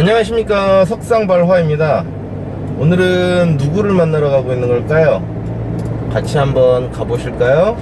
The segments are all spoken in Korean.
안녕하십니까, 석상발화입니다. 오늘은 누구를 만나러 가고 있는 걸까요? 같이 한번 가보실까요?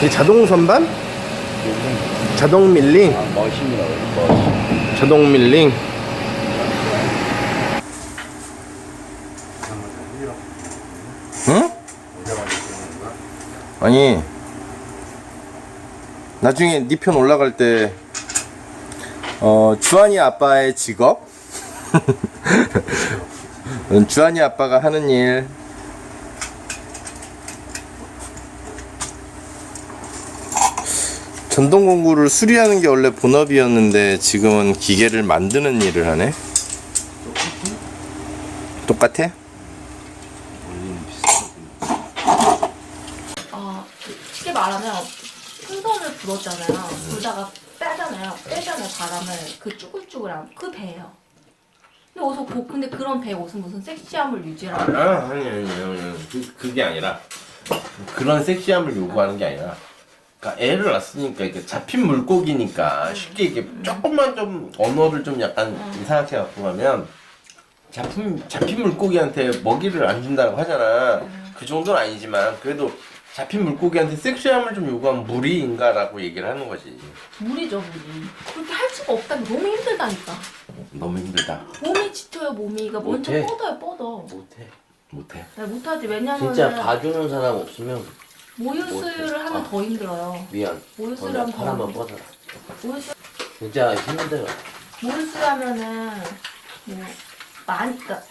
이 자동 선반? 자동 밀링? 머신이라고 머신. 자동 밀링. 응? 아니, 나중에 네 편 올라갈 때 주한이 아빠의 직업? 주한이 아빠가 하는 일. 전동 공구를 수리하는 게 원래 본업이었는데 지금은 기계를 만드는 일을 하네. 똑같아? 쉽게 말하면 풍선을 불었잖아요. 불다가 빼잖아요. 바람을 그 쭈글쭈글한 그 배예요. 근데 어서 근데 그런 배 옷은 무슨 섹시함을 유지하라고? 아니. 그게 아니라 그런 섹시함을 요구하는 게 아니라, 그러니까 애를 낳았으니까 이게 잡힌 물고기니까 쉽게 이게 조금만 좀 언어를 좀 약간 이상하게 갖고 가면 잡힌 물고기한테 먹이를 안 준다고 하잖아. 그 정도는 아니지만 그래도 잡힌 물고기한테 섹시함을 좀 요구하면 무리인가라고 얘기를 하는 거지. 무리죠, 무리. 그렇게 할 수가 없다니 너무 힘들다니까. 너무 힘들다. 몸이 지쳐요, 몸이가 먼저 못해. 뻗어. 못해. 나 못하지. 왜냐면은 진짜 봐주는 사람 없으면 모유수유를 하면 더 힘들어요. 미안. 모유수유를 오늘 하면 팔 한번 뻗어라. 모유수유 진짜 힘들어. 모유수유하면은 뭐 많이 그러니까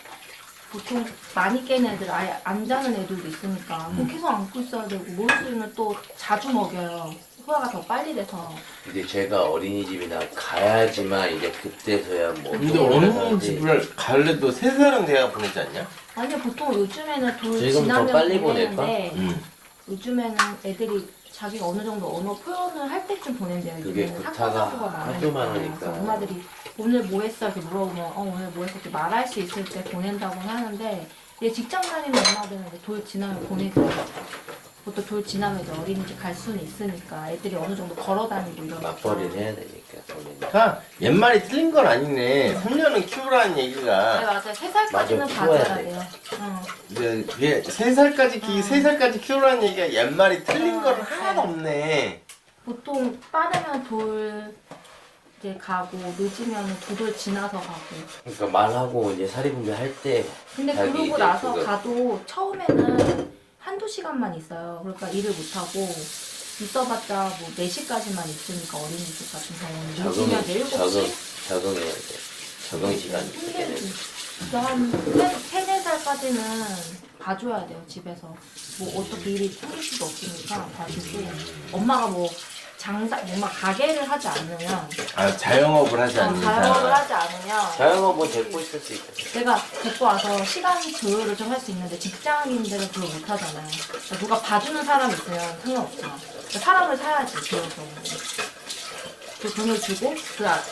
보통 많이 깨는 애들 아예 안 자는 애들도 있으니까 그럼 계속 안고 있어야 되고 모유수유는 또 자주 먹여요. 소화가 더 빨리 돼서. 이제 제가 어린이집이나 가야지만 이제 그때서야 뭐. 근데 어린이집을 갈래도 3살은 돼야 보내지 않냐? 아니 보통 요즘에는 돌 지금 더 지나면 빨리 보내는데 응. 요즘에는 애들이 자기가 어느 정도 언어 표현을 할 때쯤 보낸대요. 그게 요즘에는 급타가 사고가 하도 많으니까. 많으니까. 그래서 엄마들이 오늘 뭐 했어? 이렇게 물어보면 오늘 뭐 했어? 이렇게 말할 수 있을 때 보낸다고는 하는데 이제 직장 다니는 엄마들은 이제 돌 지나면 보내더라고요. 보통 돌 지나면 이제 어린이집 갈 수는 있으니까 애들이 어느 정도 걸어 다니고 이러니까. 맞벌이를 해야 되니까. 본인이. 그러니까 옛말이 틀린 건 아니네. 3년은 키우라는 네, 얘기가. 맞아요. 3살까지는 맞아, 봐줘야 키워야 돼. 돼요. 응. 이제 그게 3살까지 키우라는 얘기가 옛말이 틀린 거는 하나도 없네. 보통 빠르면 돌 이제 가고 늦으면 2돌 지나서 가고. 그러니까 말하고 이제 사리분배 할 때. 근데 자기 그러고 이제 나서 그거- 가도 처음에는 한두 시간만 있어요. 그러니까 일을 못하고 있어봤자 뭐 4시까지만 있으니까 어린이집 같은 경우는 늦으면 7시? 적응해야 돼. 적응 시간이 있게 돼. 힘들지. 그래서 한 3, 4살까지는 봐줘야 돼요, 집에서. 뭐 어떻게 일이 생길 수도 없으니까 봐주고. 엄마가 뭐 뭔가 가게를 하지 않으면 자영업을 하지 않는 자영업을 이상. 하지 않으면 자영업은 데리고 있을 수 있겠다. 내가 데리고 와서 시간 조율을 좀 할 수 있는데 직장인들은 그걸 못 하잖아요. 그러니까 누가 봐주는 사람이 있으면 상관없지만 그러니까 사람을 사야지 비로소. 그 돈을 주고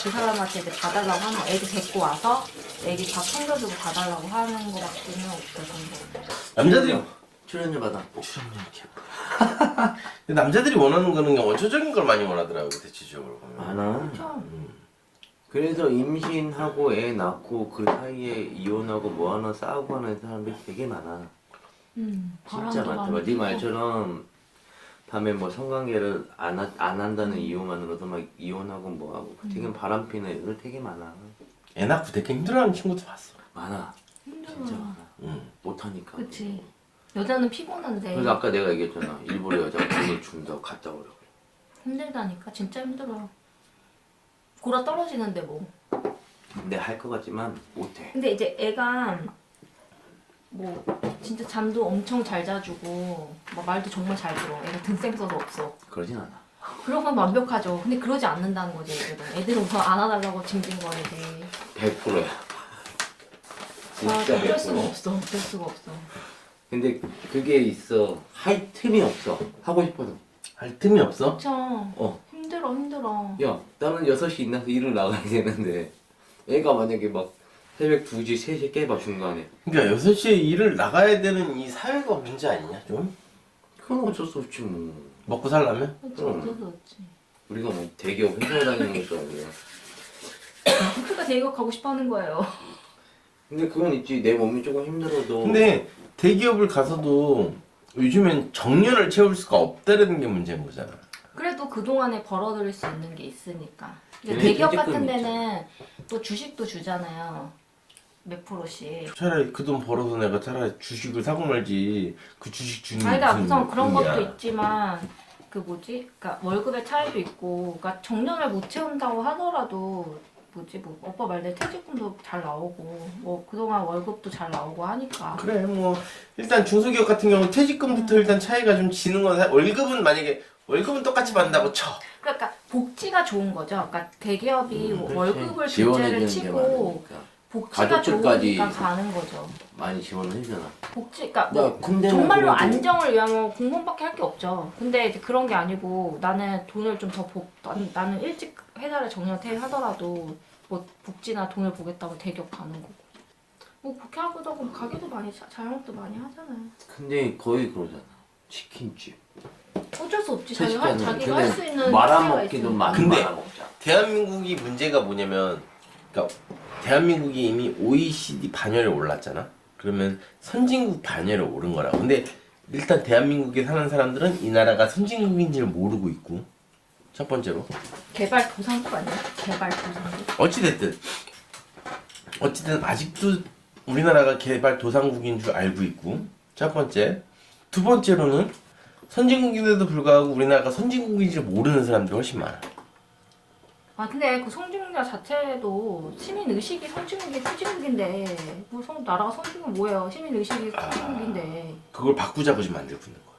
그 사람한테 이제 봐달라고 하면 애기 데리고 와서 애기 밥 챙겨주고 봐달라고 하는 거밖에는 없어요. 남자들이 출연료 받아. 근데 남자들이 원하는 거는 그냥 원초적인 걸 많이 원하더라고, 대체적으로 보면. 많아. 그렇죠. 그래서 임신하고 애 낳고 그 사이에 이혼하고 뭐 하나 싸우고 하는 사람들이 되게 많아. 진짜 바람도 많다. 많이 네 불고. 말처럼 밤에 뭐 성관계를 안 한다는 이유만으로도 막 이혼하고 뭐하고 되게 바람피는 애들 되게 많아. 애 낳고 되게 힘들어하는 친구도 봤어. 많아. 힘들어. 진짜 많아. 못하니까. 그치. 여자는 피곤한데 그래서 아까 내가 얘기했잖아. 일부러 여자가 돈을 준다고 갔다 오라고. 힘들다니까 진짜 힘들어요. 골아 떨어지는데 뭐. 근데 할 것 같지만 못해. 근데 이제 애가 뭐 진짜 잠도 엄청 잘 자주고 막 말도 정말 잘 들어. 애가 등생서도 없어. 그러진 않아. 그런 건 완벽하죠. 근데 그러지 않는다는 거지 애들은. 애들은 우선 안아달라고 징징거리지. 100%야. 아, 진짜 어쩔 수가 100%. 없어. 어쩔 수가 없어. 근데 그게 있어. 할 틈이 없어. 하고 싶어도. 할 틈이 없어? 그쵸. 어. 힘들어. 야, 나는 6시 일어나서 일을 나가야 되는데 애가 만약에 막 새벽 2시, 3시 깨봐 중간에. 그러니까 6시에 일을 나가야 되는 이 사회가 문제 아니냐 좀? 그건 어쩔 수 없지 뭐. 먹고 살려면? 어쩔 수 없지. 우리가 뭐 대기업 회사에 다니는 것도 아니야. 그러니까 대기업 가고 싶어 하는 거예요. 근데 그건 있지. 내 몸이 조금 힘들어도. 근데 대기업을 가서도 요즘엔 정년을 채울 수가 없다는 게 문제인 거잖아. 그래도 그동안에 벌어들일 수 있는 게 있으니까. 근데 얘네 대기업 퇴직금이 같은 데는 또 주식도 주잖아요. 몇 프로씩. 차라리 그 돈 벌어서 내가 차라리 주식을 사고 말지 그 주식 주는 아니, 그러니까 무슨 우선 그런 의미야. 것도 있지만 그 뭐지? 그러니까 월급의 차이도 있고, 그러니까 정년을 못 채운다고 하더라도 뭐지? 뭐 오빠 말대로 퇴직금도 잘 나오고, 뭐 그동안 월급도 잘 나오고 하니까. 그래 뭐 일단 중소기업 같은 경우 퇴직금부터 일단 차이가 좀 지는 건 월급은 만약에 월급은 똑같이 받는다고 쳐. 그러니까 복지가 좋은 거죠. 그러니까 대기업이 그렇지. 월급을 지원해주는 둘째를 게 치고 많으니까. 복지가 가족들까지 좋으니까 가는 거죠. 많이 지원을 해주잖아. 복지, 그러니까 야, 뭐 근데 정말로 안정을 위하면 공무원밖에 할 게 없죠. 근데 이제 그런 게 아니고 나는 돈을 좀 더 나는 일찍 회사를 정년퇴직하더라도 뭐 복지나 돈을 보겠다고 대기업 가는 거고. 뭐 그렇게 하고도 뭐 가게도 많이 자영업도 많이 하잖아요. 근데 거의 그러잖아. 치킨집. 어쩔 수 없지. 채식자는 자기가 할 수 있는 말아먹기도 있으니까. 많이 근데 말아먹자. 대한민국이 문제가 뭐냐면 그러니까 대한민국이 이미 OECD 반열에 올랐잖아. 그러면 선진국 반열에 오른 거라고. 근데 일단 대한민국에 사는 사람들은 이 나라가 선진국인지를 모르고 있고 첫 번째로 개발도상국 아니야? 개발도상국. 어찌든 아직도 우리나라가 개발도상국인 줄 알고 있고 첫 번째 두 번째로는 선진국인데도 불구하고 우리나라가 선진국인지를 모르는 사람들이 훨씬 많아. 아 근데 그 선진국가 자체도 시민 의식이 선진국이 후진국인데 뭐 나라가 선진국 뭐예요? 시민 의식이 후진국인데 그걸 바꾸자고 지금 만들고 있는 거야.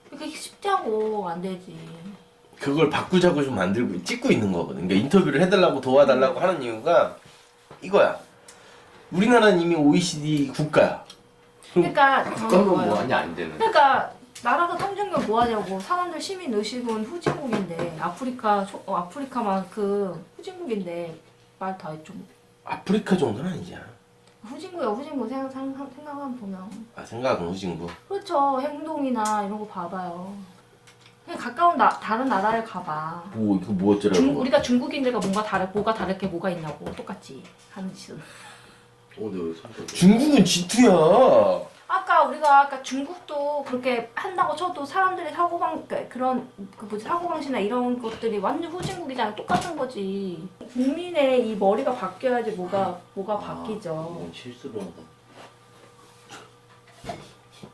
그게 쉽다고 안 되지. 그걸 바꾸자고 좀 만들고 찍고 있는 거거든. 그러니까 인터뷰를 해달라고 도와달라고 하는 이유가 이거야. 우리나라는 이미 OECD 국가야. 그러니까 저는 국가는 뭐예요? 뭐하냐 안 되는. 그러니까 나라가 선진국 뭐 하냐고. 사람들 시민 의식은 후진국인데 아프리카만큼 후진국인데 말 다 했죠. 아프리카 정도는 아니잖아. 후진국이야 후진국 생각하면 보면 아 생각은 후진국. 그렇죠. 행동이나 이런 거 봐봐요. 그냥 가까운 다른 나라를 가봐. 뭐 이거 뭐 어쩌라고. 우리가 중국인들과 뭐가 다를 게 뭐가 있냐고. 똑같이 하는 짓은. 오늘 손톱. 중국은 G2야. 아까 중국도 그렇게 한다고 쳐도 사람들의 그런 사고방식이나 이런 것들이 완전 후진국이잖아. 똑같은 거지. 국민의 이 머리가 바뀌어야지 뭐가 바뀌죠. 이건 실수로 한다.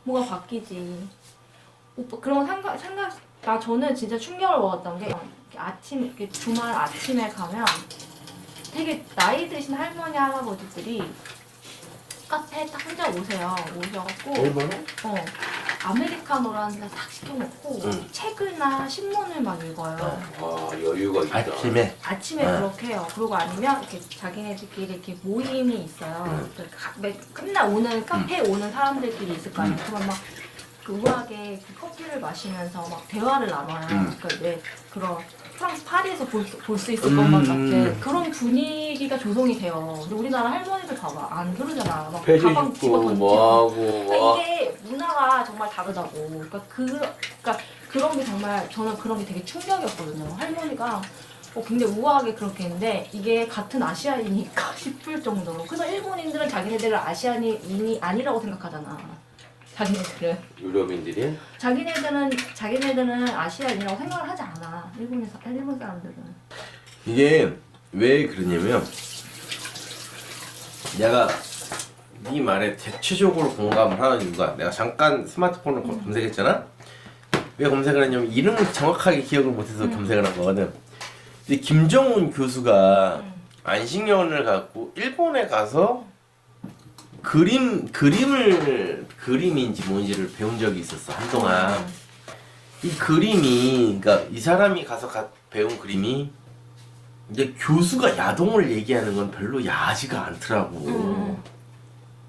뭐가 바뀌지. 오빠 그런 저는 진짜 충격을 먹었던 게 주말 아침에 가면 되게 나이 드신 할머니 할아버지들이 카페에 딱 혼자 오셔갖고 얼마나? 아메리카노라는 데딱 시켜놓고 응. 책이나 신문을 막 읽어요. 와 여유가 있다. 아침에. 그렇게 해요. 그리고 아니면 이렇게 자기네들끼리 이렇게 모임이 있어요. 맨날 오는 카페에 오는 사람들끼리 있을 거 아니에요. 그러면 막 우아하게 커피를 마시면서 막 대화를 나눠요. 그러니까 왜 그런 프랑스 파리에서 볼 수 있을 것만 같은 그런 분위기가 조성이 돼요. 근데 우리나라 할머니들 봐봐 안 그러잖아. 막 패시 가방 줍고 집어던지고. 뭐하고 그러니까 뭐. 이게 문화가 정말 다르다고. 그러니까 그런 게 정말 저는 그런 게 되게 충격이었거든요. 할머니가 굉장히 우아하게 그렇게 했는데 이게 같은 아시아인일까 싶을 정도로. 그래서 일본인들은 자기네들을 아시아인이 아니라고 생각하잖아. 자기네들은. 유럽인들이? 자기네들은 아시아인이라고 생각을 하지 않아. 일본 사람들은. 이게 왜 그러냐면 내가 네 말에 대체적으로 공감을 하는 이유가 내가 잠깐 스마트폰을 검색했잖아. 왜 검색을 했냐면 이름을 정확하게 기억을 못해서 검색을 한 거거든. 근데 김정훈 교수가 안식년을 갖고 일본에 가서 그림인지 뭔지를 배운 적이 있었어 한동안. 이 그림이 그러니까 이 사람이 가서 배운 그림이 이제 교수가 야동을 얘기하는 건 별로 야하지가 않더라고.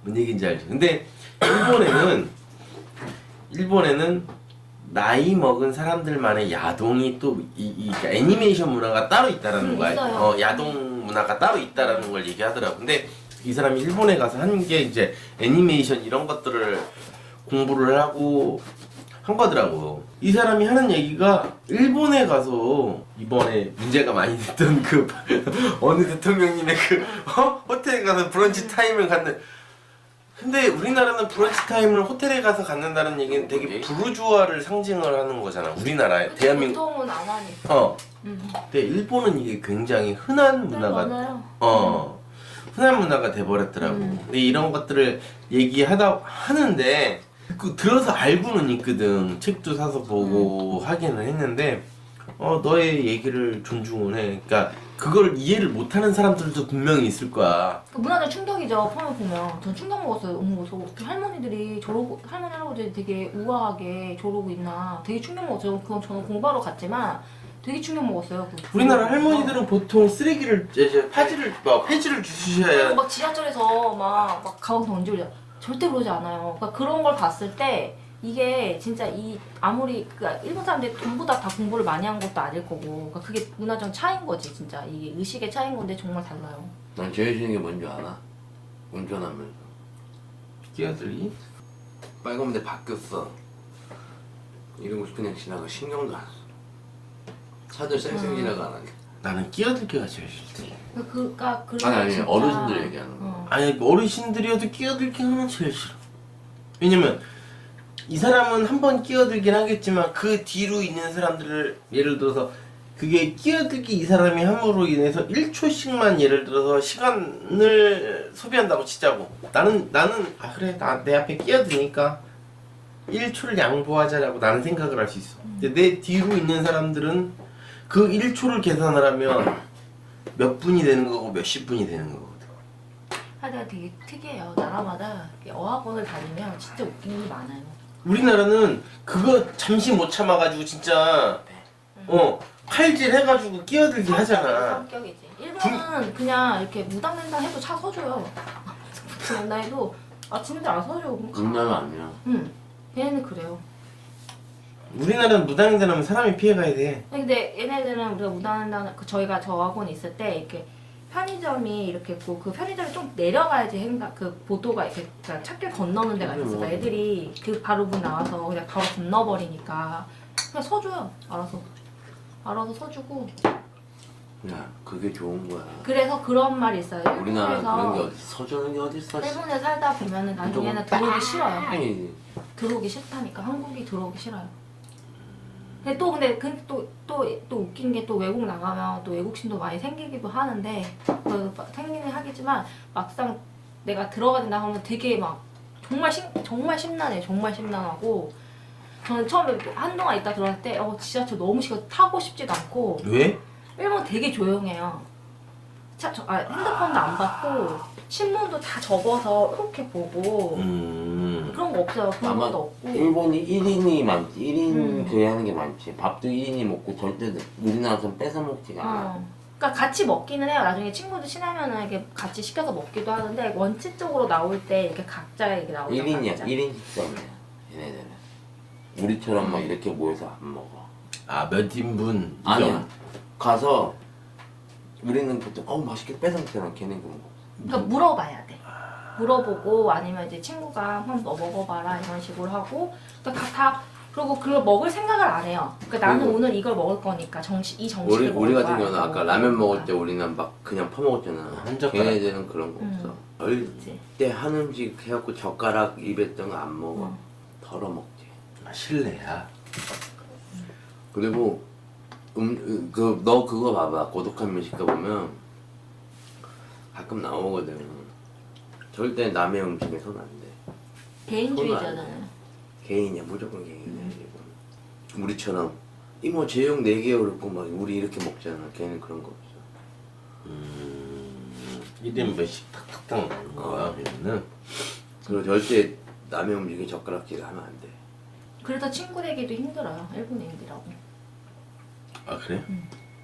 뭔 얘기인지 알지? 근데 일본에는 나이 먹은 사람들만의 야동이 또 그러니까 애니메이션 문화가 따로 있다라는 거야. 있어요. 야동 문화가 따로 있다라는 걸 얘기하더라고. 근데 이 사람이 일본에 가서 한 게 이제 애니메이션 이런 것들을 공부를 하고 한 거더라고. 이 사람이 하는 얘기가 일본에 가서 이번에 문제가 많이 됐던 그 어느 대통령님의 그 호텔에 가서 브런치 타임을 갖는. 근데 우리나라는 브런치 타임을 호텔에 가서 갖는다는 얘기는 되게 부르주아를 상징을 하는 거잖아. 우리나라에 대한민국. 보통은 안 하니까. 근데 일본은 이게 굉장히 흔한 문화가 많아요. 흔한 문화가 돼버렸더라고. 근데 이런 것들을 하는데 그 들어서 알고는 있거든. 책도 사서 보고 하기는 했는데 너의 얘기를 존중을 해. 그러니까 그걸 이해를 못하는 사람들도 분명히 있을 거야. 그 문화적 충격이죠. 처음에 보면 전 충격 먹었어요. 어머 저 할머니들이 저러고 할머니 할아버지 되게 우아하게 저러고 있나 되게 충격 먹었어요. 그건 저는 공부하러 갔지만 되게 충격 먹었어요. 우리나라 할머니들은 보통 쓰레기를 이제 폐지를 주셔야. 막 지하철에서 막 가방 던지고 절대 그러지 않아요. 그러니까 그런 걸 봤을 때 이게 진짜 아무리 그러니까 일본 사람들이 전부 다 공부를 많이 한 것도 아닐 거고 그러니까 그게 문화적 차이인 거지 진짜 이게 의식의 차이인 건데 정말 달라요. 난 제일 싫은 게 뭔지 알아? 운전하면서 끼어들기? 빨간 데 바뀌었어 이러고 그냥 지나가 신경도 안 써. 차들 쌩쌩 지나가 안 하니까. 나는 끼어들기가 제일 싫대. 그러니까 아니 진짜- 어르신들 얘기하는 거. 아니 어르신들이어도 끼어들기는 제일 싫어. 왜냐면 이 사람은 한 번 끼어들긴 하겠지만 그 뒤로 있는 사람들을 예를 들어서 그게 끼어들기 이 사람이 함으로 인해서 1초씩만 예를 들어서 시간을 소비한다고 치자고. 나는 그래 내 앞에 끼어드니까 1초를 양보하자라고 나는 생각을 할 수 있어. 근데 내 뒤로 있는 사람들은 그 1초를 계산을 하면 몇 분이 되는 거고 몇십 분이 되는 거거든. 하여튼 되게 특이해요. 나라마다 어학원을 다니면 진짜 웃긴 게 많아요. 우리나라는 그거 잠시 못 참아가지고 진짜 칼질 해가지고 끼어들기 하잖아. 성격이지. 일본은 그냥 이렇게 무당된다 해도 차 서줘요. 무당된다 해도 지네들 안 서줘. 그럼 가. 장난은 아니야. 걔네는 그래요. 우리나라는 무당행단하면 사람이 피해가야 돼. 근데 얘네들은 우리가 무당된다 저희가 저 학원 있을 때 이렇게 편의점이 이렇게 있고 그 편의점이 좀 내려가야지 그 보도가 이렇게 그러니까 찾길 건너는 데가 있었어. 애들이 그 바로 문 나와서 그냥 바로 건너버리니까 그냥 서줘요. 알아서 서주고. 야 그게 좋은 거야. 그래서 그런 말이 있어요. 우리나라는 그런 게 일본에서 어디 서주는 게 어딨어. 일본에 살다 보면은 나중에는 들어오기 싫어요. 아니 들어오기 싫다니까. 한국이 들어오기 싫어요. 근데 또 웃긴 게 또 외국 나가면 또 외국신도 많이 생기기도 하는데 생기긴 하겠지만 막상 내가 들어가야 된다 하면 되게 막 정말 심란해. 정말 심란하고 저는 처음에 한동안 있다 들어갈 때 지하철 너무 싫어. 타고 싶지도 않고. 왜? 일본 되게 조용해요. 핸드폰도 안 받고 신문도 다 접어서 이렇게 보고 그런 거 없어요. 그런 아마 것도 없고. 일본이 1인이 많지. 1인 교회하는 게 많지. 밥도 1인이 먹고 절대 우리나라처럼 뺏어 먹지가 않아. 그러니까 같이 먹기는 해요. 나중에 친구들 친하면은 이렇게 같이 시켜서 먹기도 하는데 원칙적으로 나올 때 이렇게 각자 이렇게 나오죠. 1인이야. 각자. 1인 식사이야. 얘네들은. 우리처럼 막 이렇게 모여서 안 먹어. 몇 인분? 아니야. 가서 우리는 보통 맛있게 뺏어 먹잖아. 걔는 그런 거. 그러니까 물어봐야 돼. 물어보고 아니면 이제 친구가 한번 너 먹어봐라 이런 식으로 하고 그러니까 그리고 그걸 먹을 생각을 안 해요. 그러니까 나는 그리고 오늘 이걸 먹을 거니까 이 정식을 우리 먹을 같은 거야, 경우는 이거 아까 먹을 라면 먹을 거니까. 때 우리는 막 그냥 퍼먹었잖아. 한 젓가락. 걔네들은 그런 거 없어. 그치. 절대 한 음식 해갖고 젓가락 입에 뜬 거 안 먹어. 덜어 먹지. 실례야. 그리고 너 그거 봐봐. 고독한 미식가 보면 가끔 나오거든. 절대 남의 음식에 손 안 대. 개인주의잖아요. 개인이야. 무조건 개인이야. 지금. 우리처럼 이모 제육 4개 그렇고 막 우리 이렇게 먹잖아. 걔는 그런 거 없어. 1인 몇씩 탁탁탁 먹는 거야 그러면은. 그리고 절대 남의 음식에 젓가락질 하면 안 돼. 그래서 친구 되기도 힘들어요. 일본 애들하고. 아 그래?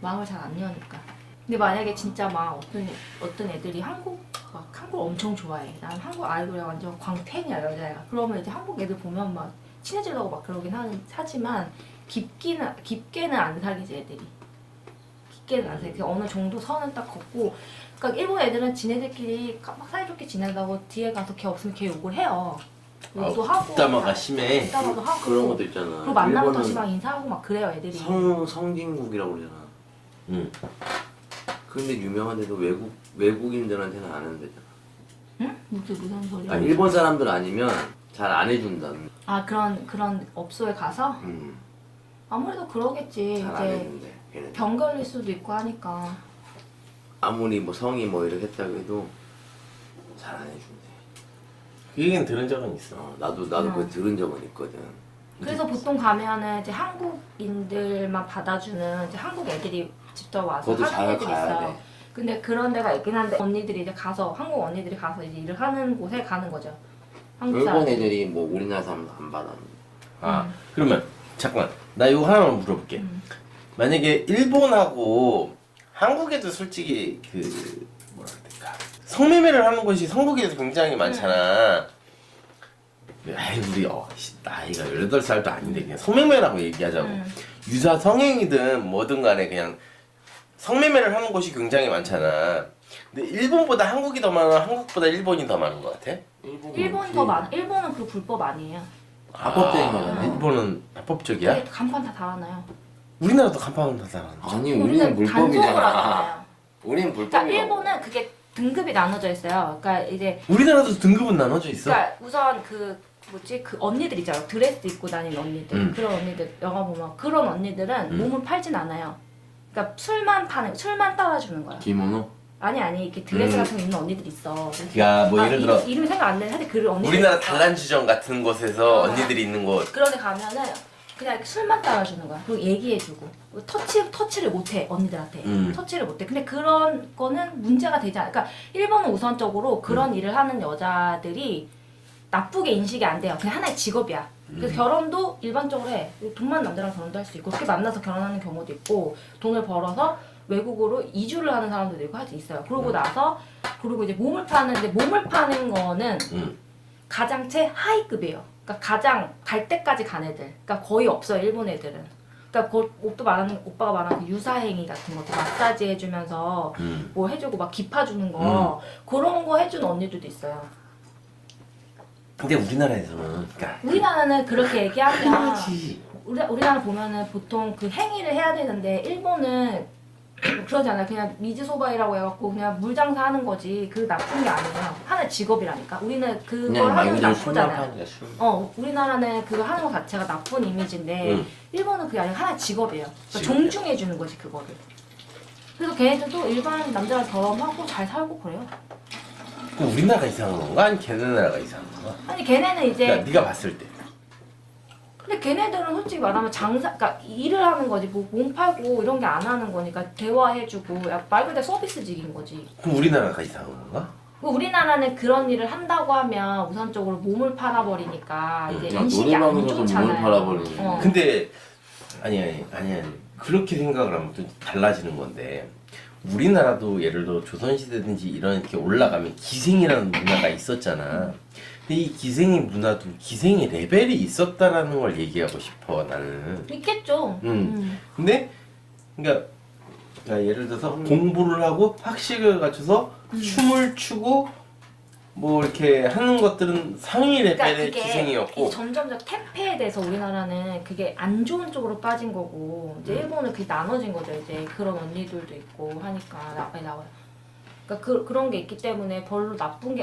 마음을 잘 안 여니까. 근데 만약에 진짜 막 어떤 애들이 한국 엄청 좋아해. 난 한국 아이돌에 완전 광팬이야 여자애가. 그러면 이제 한국 애들 보면 막 친해지려고 막 그러긴 하지만 깊게는 안 사귀지 애들이. 깊게는 안 사귀지. 어느 정도 선은 딱 걷고. 그러니까 일본 애들은 지네들끼리 막 사이좋게 지낸다고 뒤에 가서 걔 없으면 걔 욕을 해요. 욕도 하고. 뒷담화가 심해. 뒷담화도 하고. 그런 것도 있잖아. 그리고 만나면 다시 일본은 막 인사하고 막 그래요 애들이. 성진국이라고 그러잖아. 응. 근데 유명한 데도 외국인들한테는 안 한대잖아. 응? 무슨 소리야? 아, 일본 사람들 아니면 잘 안 해준다는. 아 그런 업소에 가서 아무래도 그러겠지. 잘 안 이제 해준대. 걔는. 병 걸릴 수도 있고 하니까. 아무리 뭐 성이 뭐 이렇게 했다고 해도 잘 안 해준대. 그 얘기는 들은 적은 있어. 나도 그거 들은 적은 있거든. 그래서 보통 가면은 이제 한국인들만 받아주는 이제 한국 애들이 직접 와서 거기 하는 잘 애들이 가야 있어요. 돼. 근데 그런 데가 있긴 한데 언니들이 이제 가서 한국 언니들이 가서 이제 일을 하는 곳에 가는 거죠. 한국 일본 사람. 애들이 뭐 우리나라 사람도 안 받아. 아 그러면 잠깐만 나 이거 하나만 물어볼게. 만약에 일본하고 한국에도 솔직히 그 뭐라 해야 될까 성매매를 하는 곳이 한국에도 굉장히 많잖아. 아이 우리 나이가 18살도 아닌데 그냥 성매매라고 얘기하자고. 유사 성행위든 뭐든 간에 그냥 성매매를 하는 곳이 굉장히 많잖아. 근데 일본보다 한국이 더 많아, 한국보다 일본이 더 많은 것 같아? 일본이 더 많아. 일본은 그 불법 아니에요. 합법적인 거잖아. 일본은 합법적이야? 되게 간판 다 달아놔요. 우리나라도 간판은 다 달아. 아니 우리는 우리는 단속을 불법이잖아. 하잖아요. 우리는 그러니까 불법이야. 일본은 그게 등급이 나눠져 있어요. 그러니까 이제 우리나라도 등급은 나눠져 있어. 그러니까 우선 그 언니들 있잖아요. 드레스 입고 다니는 언니들. 그런 언니들 영화 보면 그런 언니들은 몸을 팔진 않아요. 그러니까 술만 따라주는 거야. 기모노? 아니 이렇게 드레스 같은 거 입는 언니들 있어. 야, 뭐 예를 들어 이름이 생각 안 나는데 하여튼 그 언니들 우리나라 있어. 단란주점 같은 곳에서 언니들이 있는 곳. 그런 데 가면은 그냥 이렇게 술만 따라주는 거야. 그리고 얘기해주고 터치를 못해 언니들한테. 터치를 못해. 근데 그런 거는 문제가 되지 않아. 그러니까 일본은 우선적으로 그런 일을 하는 여자들이 나쁘게 인식이 안 돼요. 그냥 하나의 직업이야. 그래서 결혼도 일반적으로 해. 돈 많은 남자랑 결혼도 할 수 있고 그렇게 만나서 결혼하는 경우도 있고 돈을 벌어서 외국으로 이주를 하는 사람들도 있고 할수 있어요. 그러고 나서 그리고 이제 몸을 파는 거는 가장 최하위급이에요. 그러니까 가장 갈 때까지 간 애들. 그러니까 거의 없어요 일본 애들은. 그러니까 오빠가 말하는 그 유사행위 같은 것도 마사지 해주면서 뭐 해주고 막 기파 주는 거 그런 거 해주는 언니들도 있어요. 근데 우리나라에서는 그러니까 우리나라는 그렇게 얘기하면 해야지. 우리나라 보면은 보통 그 행위를 해야 되는데 일본은 그러지 않아요. 그냥 미즈소바이라고 해갖고 그냥 물장사 하는 거지. 그 나쁜 게 아니에요. 하나의 직업이라니까. 우리는 그걸 하는 게 나쁘잖아요. 우리나라는 그거 하는 거 자체가 나쁜 이미지인데 일본은 그게 아니라 하나의 직업이에요. 그러니까 존중해주는 거지 그거를. 그래서 걔네들도 일반 남자랑 결혼하고 잘 살고 그래요. 그럼 우리나라가 이상한 건가? 아니 걔네 나라가 이상한 건가? 아니 걔네는 이제 그러니까 네가 봤을 때. 근데 걔네들은 솔직히 말하면 그러니까 일을 하는 거지 뭐 몸 팔고 이런 게 안 하는 거니까 대화해주고 말 그대로 서비스직인 거지. 그럼 우리나라가 이상한 건가? 우리나라는 그런 일을 한다고 하면 우선적으로 몸을 팔아버리니까 이제 인식이 안 노래방에서도 좋잖아요. 몸을 팔아버리네. 근데 아니 그렇게 생각을 하면 또 달라지는 건데 우리나라도 예를 들어 조선시대든지 이렇게 올라가면 기생이라는 문화가 있었잖아. 근데 이 기생의 문화도 기생의 레벨이 있었다라는 걸 얘기하고 싶어 나는. 있겠죠. 근데 그러니까 예를 들어서 공부를 하고 학식을 갖춰서 춤을 추고 뭐 이렇게 하는 것들은 상위 레벨의 그러니까 기생이었고. 점점 태폐에 대해서 우리나라는 그게 안 좋은 쪽으로 빠진 거고 이제 일본은 그게 나눠진 거죠. 이제 그런 언니들도 있고 하니까 많이 나와요. 그러니까 그런 게 있기 때문에 별로 나쁜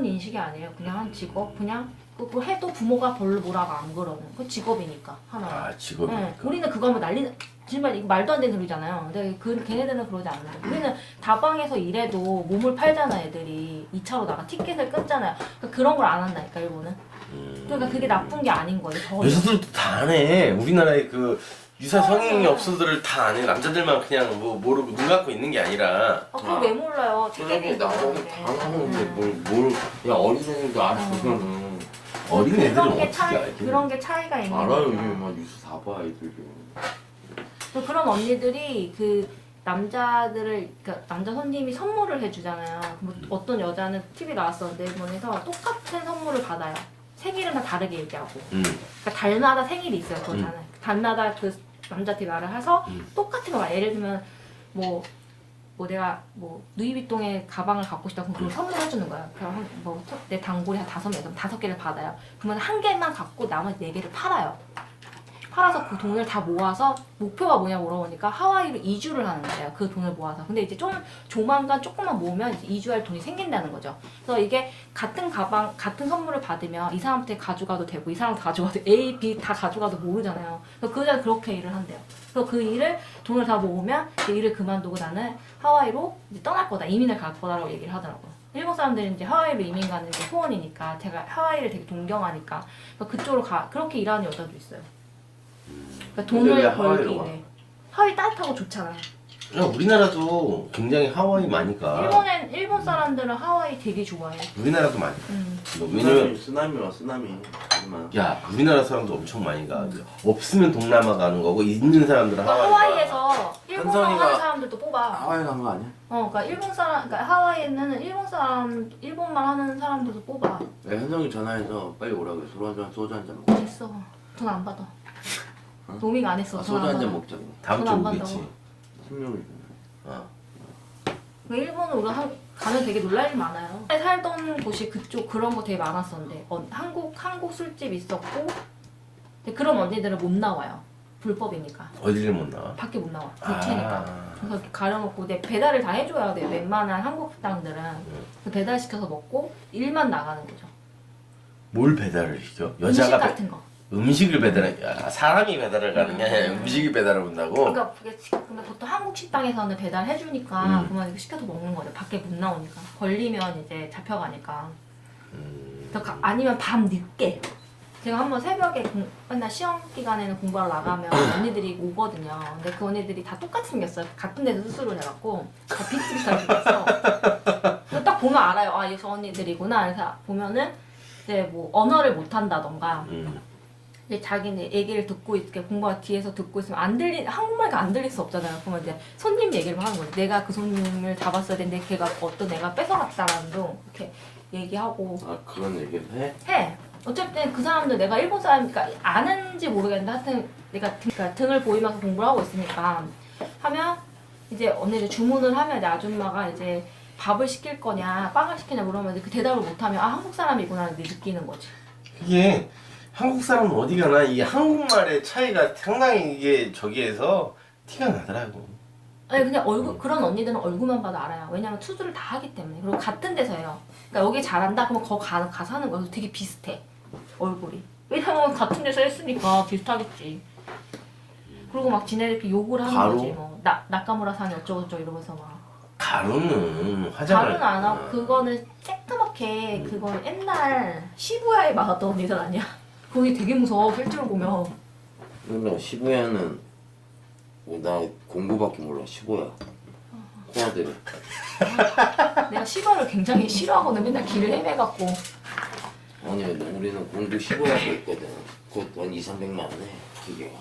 인식이 아니에요. 그냥 한 직업 그냥 그거 해도 부모가 별로 뭐라고 안 그러는 그 직업이니까 하나. 아 직업이니까. 네, 우리는 그거 하면 정말 이거 말도 안 되는 소리잖아요. 근데 걔네들은 그러지 않는데 우리는 다방에서 일해도 몸을 팔잖아 애들이 2차로 나가 티켓을 끊잖아요. 그러니까 그런 걸 안 한다니까 일본은. 그러니까 그게 나쁜 게 아닌 거예요. 여자들도 다 안 해. 우리나라의 그 유사 성행이 없어들을 다 아는 남자들만 그냥 뭐 모르고 눈 감고 있는 게 아니라 그걸 왜 몰라요? 그러게 나보고 다 하는데 음. 야 어린애들도 알아 그거는. 어린 애들은 그런 게 어떻게 알지? 그런 게 차이가 있는 알아요 거예요. 요즘 막 뉴스 다 봐 애들도. 그런 언니들이 그 남자들을 그러니까 남자 손님이 선물을 해주잖아요. 뭐 어떤 여자는 TV 나왔었는데 일본에서 똑같은 선물을 받아요. 생일은 다 다르게 얘기하고. 그러니까 달마다 생일이 있어요. 그거잖아요. 달마다 그 남자한테 말을 해서 똑같은 거 말. 예를 들면 뭐 내가 뭐 누이비통의 가방을 갖고 싶다 그럼 그걸 선물해 주는 거예요. 그럼 내 단골이 한 5개, 그럼 5개를 받아요. 그러면 1개만 갖고 나머지 4개를 팔아요. 팔아서 그 돈을 다 모아서 목표가 뭐냐고 물어보니까 하와이로 이주를 하는 거예요. 그 돈을 모아서. 근데 이제 좀 조만간 조금만 모으면 이제 이주할 돈이 생긴다는 거죠. 그래서 이게 같은 가방, 같은 선물을 받으면 이 사람한테 가져가도 되고 이 사람한테 가져가도 A, B 다 가져가도 모르잖아요. 그래서 그 여자는 그렇게 일을 한대요. 그래서 그 일을 돈을 다 모으면 그 일을 그만두고 나는 하와이로 이제 떠날 거다. 이민을 갈 거다라고 얘기를 하더라고요. 일본 사람들은 이제 하와이로 이민 가는 게 소원이니까 제가 하와이를 되게 동경하니까 그쪽으로 그렇게 일하는 여자도 있어요. 그러니까 근데 왜 돈을 하와이로 벌기 가? 위해. 하와이 따뜻하고 좋잖아요. 야, 우리나라도 굉장히 하와이 많이 가. 일본 사람들은 하와이 되게 좋아해. 우리나라도 많이 가. 음. 왜냐면 쓰나미 와 쓰나미. 하지만 야 우리나라 사람도 엄청 많이 가. 없으면 동남아 가는 거고 있는 사람들은 그러니까 하와이 가. 하와이에서 일본어 한성이가- 하는 사람들도 뽑아. 하와이 간 거 아니야? 그러니까 일본 사람, 그러니까 하와이에는 일본말 하는 사람들도 뽑아. 내 현성이 전화해서 빨리 오라고 해. 소주 한잔 먹자. 됐어. 돈 안 받아. 로밍 안 했어. 돈 소주 안 한잔 받아. 먹자고. 다음 돈 주에 안 오겠지. 받는다고. 10명이 어. 그 일본은 우리가 가면 되게 놀랄 일 많아요. 살던 곳이 그쪽 그런 거 되게 많았었는데 한국 술집 있었고 근데 그런 언니들은 못 나와요. 불법이니까. 어디를 못 나와? 밖에 못 나와. 불체니까. 아. 그래서 이렇게 가려놓고 근데 배달을 다 해줘야 돼요. 웬만한 한국 식당들은. 그 배달시켜서 먹고 일만 나가는 거죠. 뭘 배달을 시켜? 음식 여자가 같은 거. 음식을 배달해. 야, 사람이 배달을 가는 게 아니라 음식이 배달을 온다고? 그러니까 근데 보통 한국 식당에서는 배달해주니까 그러면 이거 시켜서 먹는 거죠. 밖에 못 나오니까. 걸리면 이제 잡혀가니까. 그러니까 아니면 밤 늦게. 제가 한번 새벽에 맨날 시험 기간에는 공부하러 나가면 언니들이 오거든요. 근데 그 언니들이 다 똑같이 생겼어요. 같은 데서 수술을 해갖고 다 비슷비슷하게 생겼어. 그래서 딱 보면 알아요. 아, 저 언니들이구나. 그래서 보면은 이제 뭐 언어를 못한다던가 이제 자기네 얘기를 듣고 이렇게 공부가 뒤에서 듣고 있으면 한국말이 안 들릴 수 없잖아요. 그러면 이제 손님 얘기를 하는 거지. 내가 그 손님을 잡았어야 되는데 걔가 어떤 애가 뺏어갔다라는 둥 이렇게 얘기하고 아 그런 얘기를 해? 해. 어쨌든 그 사람들 내가 일본 사람이니까 아는지 모르겠는데 하여튼 내가 등을 보이면서 공부를 하고 있으니까 하면 이제 언니들 주문을 하면 이제 아줌마가 이제 밥을 시킬 거냐 빵을 시키냐 물으면 그 대답을 못하면 아 한국 사람이구나 이렇게 느끼는 거지. 이게 한국 사람은 어디 가나 이 한국말의 차이가 상당히 이게 저기에서 티가 나더라고. 아니 그냥 그런 언니들은 얼굴만 봐도 알아요. 왜냐면 수술을 다 하기 때문에. 그리고 같은 데서 해요. 그러니까 여기 잘한다 그러면 가서 하는 거예요. 되게 비슷해. 얼굴이. 왜냐면 같은 데서 했으니까 비슷하겠지. 그리고 막 지네들끼리 욕을 하는 가루? 거지. 뭐 나카무라상이 어쩌고저쩌고 이러면서 막. 가루는 화장을 가루는 안 하고 그거는 쬐끄맣게 그거 옛날 시부야에 막았던 언니들 아니야? 거기 되게 무서워 실제로 보면. 근데 시부야는 나 공부밖에 몰라. 시부야 코아들이 내가 시부야를 굉장히 싫어하거든. 맨날 길을 헤매갖고. 아니 우리는 공부 시부야가 있거든. 그것도 한 200~300만 원 해. 그게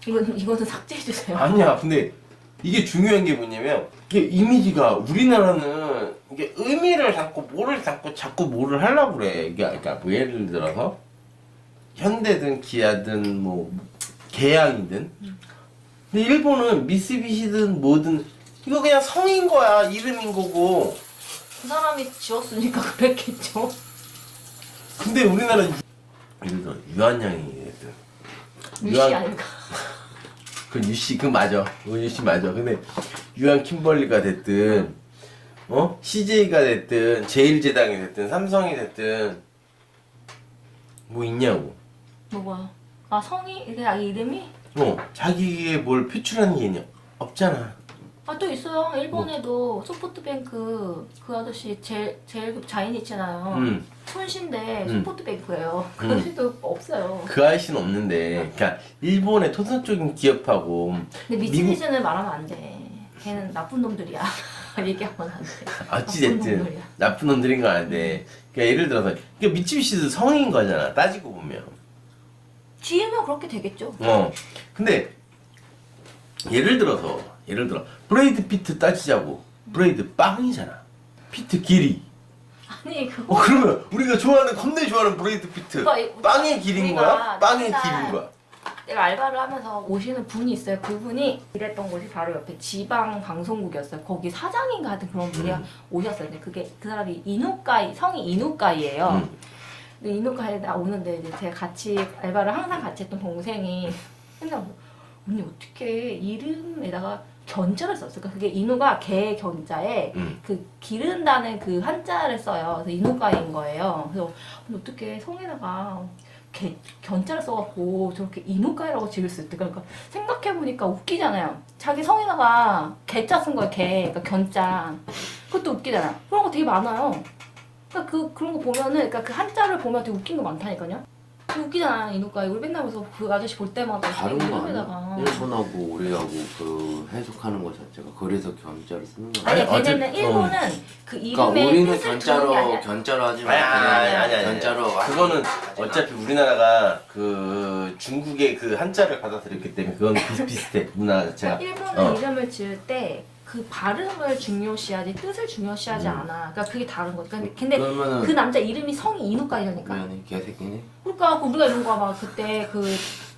이거는 삭제해주세요. 아니야. 근데 이게 중요한 게 뭐냐면 이게 이미지가 우리나라는 이게 의미를 담고 뭐를 담고 자꾸 뭐를 하려고 그래. 이게 그러니까 뭐 예를 들어서 현대든 기아든 뭐 계양이든 근데 일본은 미쓰비시든 뭐든 이거 그냥 성인 거야. 이름인 거고. 그 사람이 지었으니까 그랬겠죠. 근데 우리나라는 예를 들어 유한양이 유씨 아닌가? 그 유씨 그 맞아. 그 유씨 맞아. 근데 유한 킴벌리가 됐든 CJ가 됐든 제일제당이 됐든 삼성이 됐든 뭐 있냐고. 뭐야? 아 성이 이게 이름이? 자기의 뭘 표출하는 게 있냐? 없잖아. 아 또 있어요. 일본에도 소프트뱅크 그 아저씨 제일 자인 있잖아요. 손신데 소프트뱅크예요. 그 아저씨도 없어요. 그 아이씨는 없는데, 그러니까 일본의 토선적인 기업하고 근데 미쓰비시는 말하면 안 돼. 걔는 나쁜 놈들이야. 얘기하면 안 돼. 나쁜 어찌됐든 놈들이야. 나쁜 놈들인 거 아는데, 그러니까 예를 들어서 그러니까 미츠비시도 성인 거잖아. 따지고 보면. 지으면 그렇게 되겠죠. 근데 예를 들어 브레이드 피트 따지자고. 브레이드 빵이잖아. 피트 길이. 아니 그거 그러면 우리가 겁내 좋아하는 브레이드 피트 그러니까 빵의 길인 거야? 우리가 빵의 맨날 길인 거야? 내가 알바를 하면서 오시는 분이 있어요. 그분이 일했던 곳이 바로 옆에 지방 방송국이었어요. 거기 사장인가 하여튼 그런 분이 오셨어요. 근데 그 사람이 이누까이, 성이 이누까이예요. 근데 이누까이에 오는데 이제 제가 같이 알바를 항상 같이 했던 동생이 맨날 언니 어떻게 이름에다가 견자를 썼을까? 그게 이누가 개 견자에 그 기른다는 그 한자를 써요. 그래서 이누까이인 거예요. 그래서 언니 어떻게 성에다가 견자를 써갖고 저렇게 이누까이라고 지을 수 있대. 그러니까 생각해보니까 웃기잖아요. 자기 성에다가 개자 쓴 거야, 개. 그러니까 견자. 그것도 웃기잖아. 그런 거 되게 많아요. 그러니까 그런 거 보면은, 그러니까 그 한자를 보면 되게 웃긴 거 많다니까요. 되게 웃기잖아, 이누까이. 우리 맨날 그래서 그 아저씨 볼 때마다 다른 거 이름에다가. 아니야? 일본하고 우리하고 그 해석하는 거 자체가 그래서 견자를 쓰는 거야. 아니, 아니, 걔네는 어째- 일본은 그 그러니까 이름의 우리는 뜻을 주는 게 아니야. 견자로 하지 마. 아니. 견자로 그거는 어차피 우리나라가 그 중국의 그 한자를 받아들였기 때문에 그건 비슷비슷해. 문화 자체가. 일본은 이름을 지을 때 그 발음을 중요시하지 뜻을 중요시하지 않아. 그러니까 그게 다른 거지. 근데 그러면은 그 남자 이름이 성이 이누까이라니까. 미안해 개새끼네. 그러니까 우리가 이런 거 막 그때 그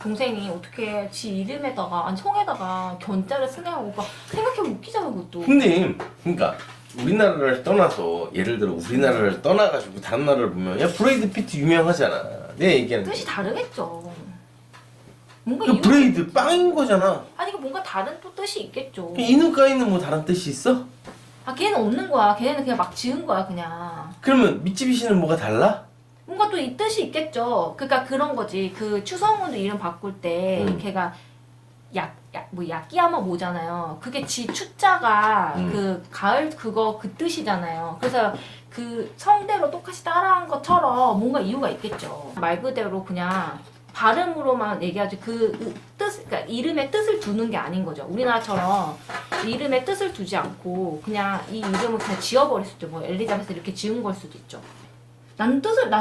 동생이 어떻게 지 이름에다가 아니 성에다가 견자를 쓰냐고 막 생각해보면 웃기잖아 그것도. 근데 그러니까 우리나라를 떠나서 예를 들어 우리나라를 떠나가지고 다른 나라를 보면 야 브레이드 피트 유명하잖아. 내가 얘기하는 뜻이 다르겠죠. 뭔가 그 이유 브레이드 빵인 거잖아. 아니 그 뭔가 다른 또 뜻이 있겠죠. 이누까이는 뭐 다른 뜻이 있어? 아 걔는 없는 거야. 걔네는 그냥 막 지은 거야 그냥. 그러면 미츠비시는 뭐가 달라? 뭔가 또 이 뜻이 있겠죠. 그러니까 그런 거지. 그 추성훈도 이름 바꿀 때 걔가 뭐 야끼야마 뭐잖아요. 그게 지 추자가 그 가을 그거 그 뜻이잖아요. 그래서 그 성대로 똑같이 따라한 것처럼 뭔가 이유가 있겠죠. 말 그대로 그냥 발음으로만 얘기하지 그 뜻, 그러니까 이름에 뜻을 두는 게 아닌 거죠. 우리나라처럼 이름에 뜻을 두지 않고 그냥 이 이름을 그냥 지어버릴 수도 있죠. 뭐 엘리자베스 이렇게 지은 걸 수도 있죠. 나는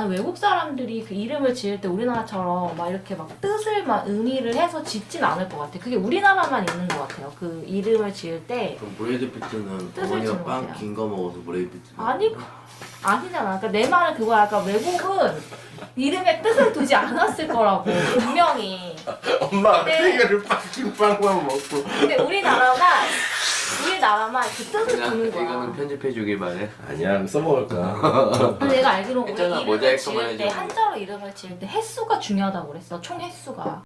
외국 사람들이 그 이름을 지을 때 우리나라처럼 막 이렇게 막 뜻을 막 의미를 해서 짓진 않을 것 같아. 그게 우리나라만 있는 것 같아요. 그 이름을 지을 때 그럼 브레이드 피트는 뜻을 어머니가 주는 빵 거야. 긴 거 먹어서 브레이드 피트. 아니잖아. 그러니까 내 말은 그거야. 그러니까 외국은 이름에 뜻을 두지 않았을 거라고 분명히. 엄마가 근데- 태교를 빵긴 빵만 먹고. 근데 우리나라만 그 뜻을 두는 이거는 거야. 편집해 주길 바래. 아니야 써먹을 거야. 근데 내가 알기로 우리 했잖아, 이름을 모자이크 지을 때 해주고. 한자로 이름을 지을 때 횟수가 중요하다고 그랬어. 총 횟수가.